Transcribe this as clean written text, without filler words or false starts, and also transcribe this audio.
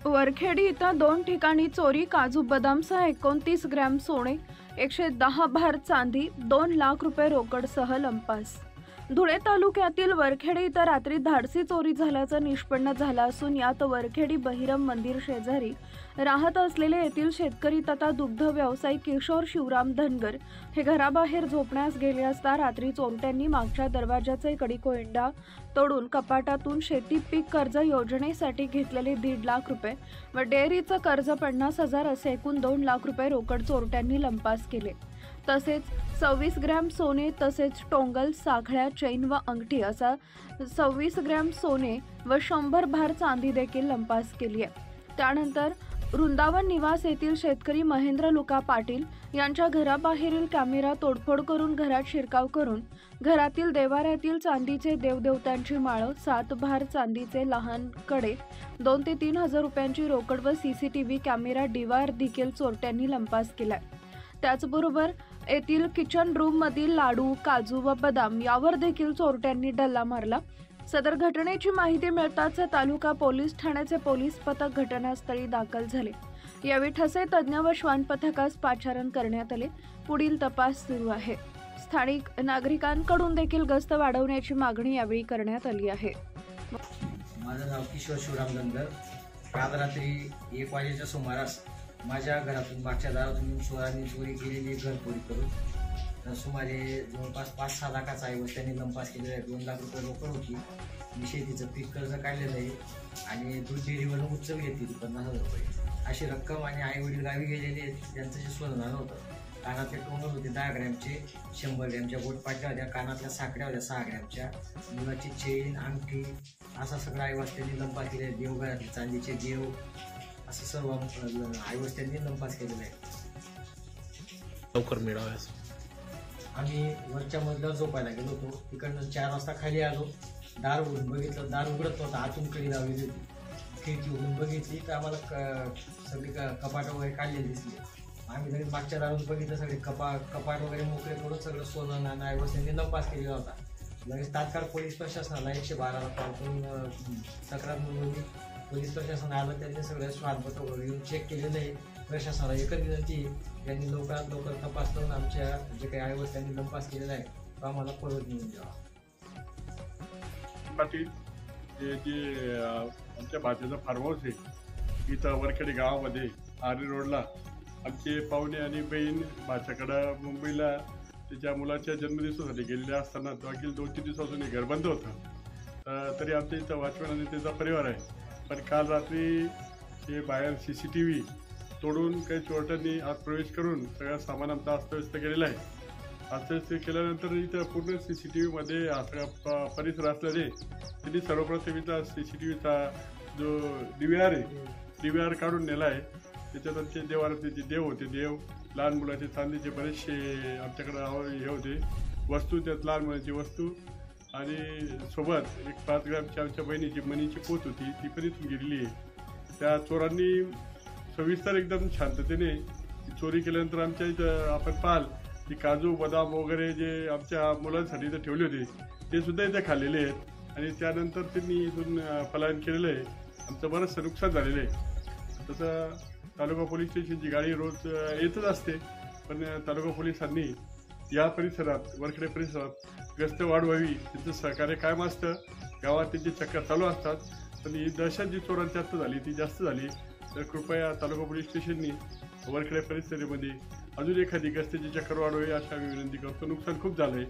वरखेडी इथं 2 ठिकाणी चोरी, काजू बदामसह 29 ग्रॅम सोने, 110 भार चांदी, 2 लाख रुपये रोकडसह लंपास। धुळे तालुक्यातील वरखेडी इथं रात्री धाडसी चोरी झाल्याचं निष्पन्न झालं असून यात वरखेडी बहिरम मंदिर शेजारी राहत असलेले येथील शेतकरी तथा दुग्ध व्यावसायिक किशोर शिवराम धनगर हे घराबाहेर झोपण्यास गेले असता रात्री चोरट्यांनी मागच्या दरवाजाचे कडीकोंडा तोडून कपाटातून शेती पीक कर्ज योजनेसाठी घेतलेले 1.5 लाख रुपये व डेअरीचं कर्ज 50,000 असे एकूण 2 लाख रुपये रोकड चोरट्यांनी लंपास केले। तसेच 26 ग्रॅम सोने तसेच टोंगल, साखळ्या, चैन व अंगठी असा 26 ग्रॅम सोने व 100 भार चांदी देखील लंपास केली आहे। त्यानंतर वृंदावन निवास येथील शेतकरी महेंद्र लुका पाटील यांच्या घराबाहेरील कॅमेरा तोडफोड करून घरात शिरकाव करून घरातील देवाऱ्यातील चांदीचे देवदेवतांची माळ, 7 भार चांदीचे लहान कडे, 2 ते 3 हजार रुपयांची रोकड व सीसीटीव्ही कॅमेरा डीवार देखील चोरट्यांनी लंपास केलाय। त्याचबरोबर येथील किचन रूम मधील लाडू, काजू व बदाम यावर देखील चोरट्यांनी डल्ला मारला। सदर घटनेची माहिती मिळताच तालुका पोलीस ठाण्याचे पोलीस पथक घटनास्थळी दाखल झाले। यावेळी ठसे तज्ञ व श्वान पथकास पाचारण करण्यात आले। पुढील तपास सुरू आहे। स्थानिक नागरिकांकडून देखील गस्त वाढवण्याची मागणी यावेळी करण्यात आली आहे। माझं नाव किशोर शिवराम धनगर। काल रात्री 1 वाजेच्या सुमारास माझ्या घरातून मागच्या दारातून चोरांनी चोरी केलेली घरफोडी करून सुमारे जवळपास 5-6 लाखाचा ऐवज त्यांनी लंपास केलेला आहे। 2 लाख रुपये रोकड होती, मी शेतीचं पीक कर्ज काढलेलं आहे आणि दूध डेअरीवरून उत्सव घेतली 50,000 रुपये अशी रक्कम आणि आई वडील गावी गेलेले आहेत। त्यांचं जे सोनं झालं होतं, कानातले टोंगल होते 10 ग्रॅमचे, 100 ग्रॅमच्या बोटपाटल्या होत्या, कानातल्या साखळ्या होत्या 6 ग्रॅमच्या, मुलाची चेन, अंगठी असा सगळा ऐवज त्यांनी लंपास केलेला आहे। देवघरातले चांदीचे देव असं सर्व ऐवज त्यांनी लंपास केलेलं आहे। लवकर मिळाव्यास आम्ही वरच्या मजल्यावर झोपायला गेलो होतो। तिकडनं 4 वाजता खाली आलो, दार उघडून बघितलं, दार उघडत नव्हतं, आतून कडी लावलेली होती। खिडकी उघडून बघितली तर आम्हाला सगळी कपाट वगैरे काढलेली दिसली। आम्ही लगेच मागच्या दारून बघितलं, सगळे कपाट वगैरे मोकळे करून सगळं सोनं नाणं ऐवज त्यांनी लंपास केलेला होता। लगेच तात्काळ पोलीस प्रशासनाला 112ला कॉल करून तक्रार नोंदवली। पोलीस प्रशासन आलं, त्यांनी सगळं श्वानपत्र वगैरे येऊन चेक केलेलं आहे। प्रशासनाला एकच विनंती, त्यांनी लवकरात लवकर तपास करून आमच्या जे काही ऐवज त्यांनी लंपास केलेला आहे तो आम्हाला परत मिळून द्यावा। पाटील जे आमच्या भाच्याचा फार्म हाऊस आहे इथं वरखेडी गावामध्ये आर्ली रोडला आमचे पाहुणे आणि बहीण भाच्याकडं मुंबईला त्याच्या मुलाच्या जन्मदिवसासाठी गेलेले असताना मागील 2-3 दिवसापासून घर बंद होतं। तरी आमच्या इथं वॉचमॅन आणि त्याचा परिवार आहे, पण काल रात्री ते बाहेर CCTV तोडून काही चोरट्यांनी आत प्रवेश करून सगळं सामान आमचा अस्तव्यस्त केलेलं आहे। अस्तव्यस्त केल्यानंतर इथं पूर्ण CCTVमध्ये हा सगळा परिसर असल्याने त्यांनी सर्वप्रथम इथं CCTVचा जो DVR आहे DVR काढून नेला आहे। त्याच्यात आमचे देवारातले जे देव होते, देव, लहान मुलाचे चांदीचे बरेचसे आमच्याकडं हे होते वस्तू, त्यात लहान मुलाची वस्तू आणि सोबत एक 5 ग्रॅमची आमच्या बहिणीची मनीची पोत होती, ती पण इथून गेलेली आहे। त्या चोरांनी सविस्तर एकदम शांततेने चोरी केल्यानंतर आमच्या इथं आपण पाहाल की काजू बदाम वगैरे जे आमच्या मुलांसाठी इथं ठेवले होते ते सुद्धा इथे खाल्लेले आहेत आणि त्यानंतर त्यांनी इथून पलायन केलेलं आहे। आमचं बरंचसं नुकसान झालेलं आहे। तसं तालुका पोलीस स्टेशनची गाडी रोज येतच असते, पण तालुका पोलिसांनी या परिसरात वरखेडी परिसरात गस्त वाढवावी, त्यांचं सहकार्य कायम असतं। गावात त्यांचे चक्कर चालू असतात, पण ही दहशत जी चोरांची आत्ता झाली ती जास्त झाली। तर कृपया तालुका पोलीस स्टेशननी वरखेडी परिसरामध्ये अजून एखादी गस्तीची चक्कर वाढवावी अशी आम्ही विनंती करतो। नुकसान खूप झालं आहे।